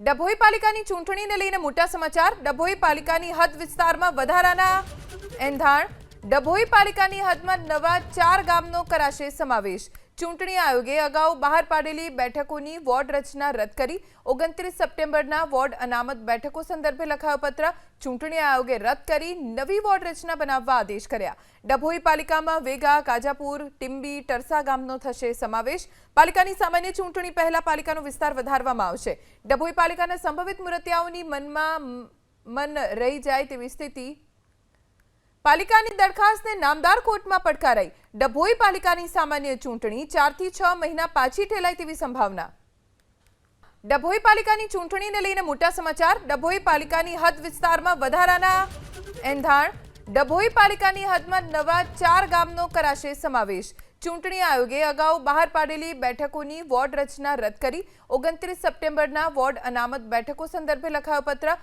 ડભોઈ પાલિકાની ચૂંટણીને લઈને મોટા સમાચાર। ડભોઈ પાલિકાની હદ વિસ્તારમાં વધારાના એંધાણ। ડભોઈ પાલિકાની હદમાં નવા 4 ગામનો કરાશે સમાવેશ। ચૂંટણી આયોગે અગાઉ બહાર પાડેલી બેઠકોની વોર્ડ રચના રદ કરી 29 સપ્ટેમ્બરના વોર્ડ અનામત બેઠકો સંદર્ભે લખાયો પત્ર। ચૂંટણી આયોગે રદ કરી નવી વોર્ડ રચના બનાવવા આદેશ કર્યા। ડભોઈ પાલિકામાં વેગા, કાજાપુર, ટીંબી, ટરસા ગામનો થશે સમાવેશ। પાલિકાની સામાન્ય ચૂંટણી પહેલા પાલિકાનો વિસ્તાર વધારવામાં આવશે। ડભોઈ પાલિકાના સંભવિત મુરતિયાઓની મન રહી જાય તેવી સ્થિતિ। પાલિકાની દરખાસ્તને નામદાર કોર્ટમાં પડકારાઈ। ડભોઈ પાલિકાની સામાન્ય ચૂંટણી 4 થી 6 મહિના પાછી ઠેલાય તેવી સંભાવના। ડભોઈ પાલિકાની ચૂંટણીને લઈને મોટા સમાચાર। ડભોઈ પાલિકાની હદ વિસ્તારમાં વધારાના એંધાણ। ડભોઈ પાલિકાની હદમાં નવા 4 ગામનો કરાશે સમાવેશ। ચૂંટણી આયોગે અગાઉ બહાર પાડેલી બેઠકોની વોર્ડ રચના રદ કરી 29 સપ્ટેમ્બરના વોર્ડ અનામત બેઠકો સંદર્ભે લખાયો પત્ર।